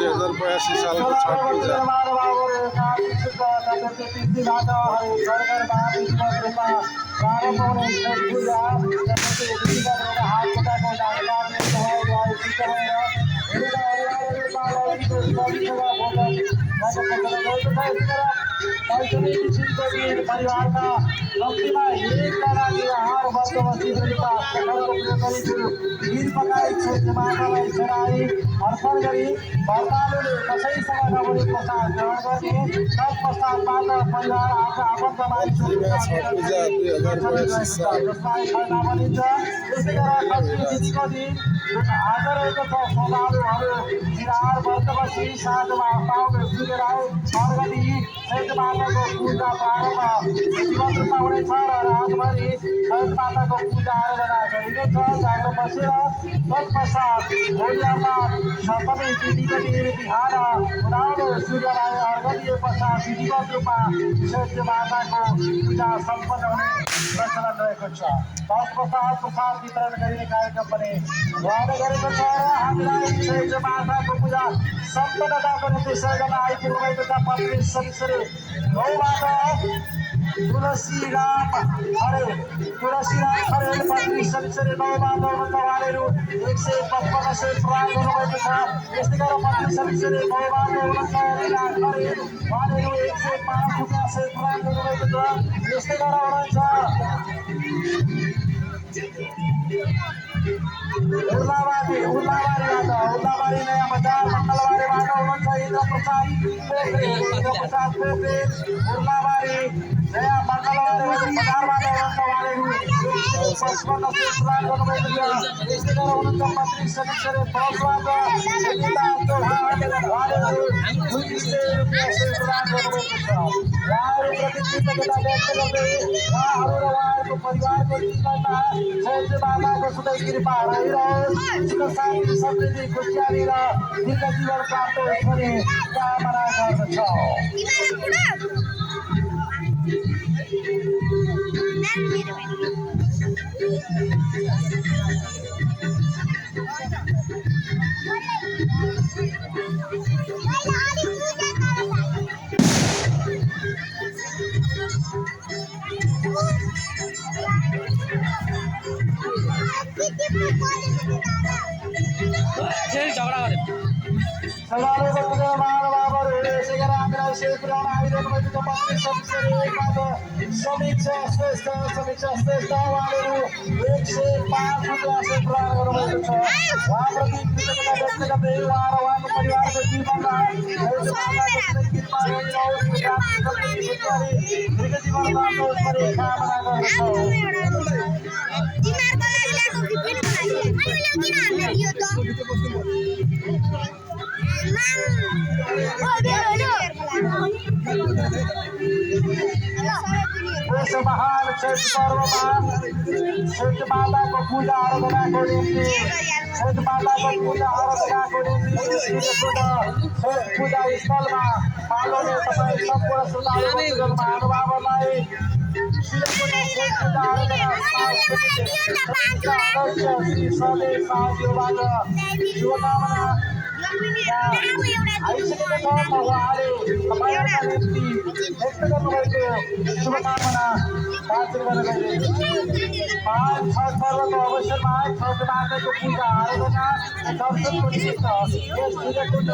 2082 सालको छठ पूजा परिवार का कम्तीमा एकजना आहार वर्ग वसिरहेका खीर पकाई मातालाई चढाई अर्पण गरी व्रतालुले कसैसँग नबोली प्रसाद ग्रहण गर्ने तत्पश्चातबाट परिवार आफ्ना आफन्त मानिसहरू छठ पूजा 2082 साल जसलाई खर्ना भनिन्छ। त्यसै गरेर खस्ने तिथिको दिन आज रहेको छ श्रद्धालुहरू निराहार व्रत बसी साँझमा पाउने सूर्य अर्घ दिई सैत माताको पूजा प्रारम्भ विधिवत रूपमा हुनेछ र रातभरि सैत माताको पूजा आराधना गरिनेछ। जागरण बसेर तत्पश्चात भोलिमा सप्तमी तिथिको दिन बिहान उदाउँदो सूर्यलाई अर्घ दिए पश्चात विधिवत रूपमा सैत माताको पूजा सम्पन्न हुने प्रचलन रहेको छ। तत्पश्चात प्रसाद वितरण गरिने कार्यक्रम पनि उहाँले गरेको छ र हामीलाई सैत माताको पूजा सम्पन्नताको निम्ति सैतमा आइपुग्नुभएको छ। पत्नी सदस्यले गौबाट तुलसी राम खरेल पत्नी सदस्यले गौबाट उहाँहरू 155 सय प्रदान गर्नुभएको छ। यस्तै गरेर पत्नी सदस्यले गौबाट खरेल उहाँहरू 105 रुपियाँ सय प्रदान गर्नुभएको छ। यस्तै गरेर हुनुहुन्छ उर्लाबारी नयाँ बजार मङ्गलबारीबाट हुनुहुन्छ इन्द्र प्रसाद पोखरेल उर्लाबारी नयाँ मङ्गलबारी बजारबाट हुनुहुन्छ उहाँहरू 155 सय प्रदान गर्नुभएको छ। यस्तै गरेर हुनुहुन्छ पत्नी सदस्यले बसबाट उहाँहरू 200 रुपियाँ सय प्रदान गर्नुभएको छ। उहाँहरूप्रति कृतज्ञता व्यक्त गर्दै उहाँहरू र उहाँहरूको परिवारको जीवनमा सैत माताको सधैँ कृपा रहिरहोस्, सुख शान्ति समृद्धि खुसियाली र दीर्घ जीवन प्राप्त होस् भन्ने कामना गर्दछौँ। समीक्षा श्रेष्ठ उहाँहरू 105 रुपियाँ सय प्रदान गर्नुभएको छ। उहाँप्रति कृतज्ञता व्यक्त गर्दै उहाँ र उहाँको परिवारको जीवनमा दीर्घ जीवन प्राप्त होस् भन्ने कामना गर्दछौँ। यस महान चैत पर्वमा सैत माताको पूजा आराधनाको निम्ति सैत पूजा स्थलमा पाल्ने तपाईँ सम्पूर्ण श्रोताहरू महानुभावहरूलाई श्री सधैँ साथीबाट शुभकामना आइसकेका छ। उहाँले तपाईँहरूका निम्ति व्यक्त गर्नुभएको शुभकामना वाचन गर्न गइरहेको छ। छठ पर्वको अवसरमा छठ माताको पूजा आराधना दर्शनको निमित्त यस सूर्यकुण्ड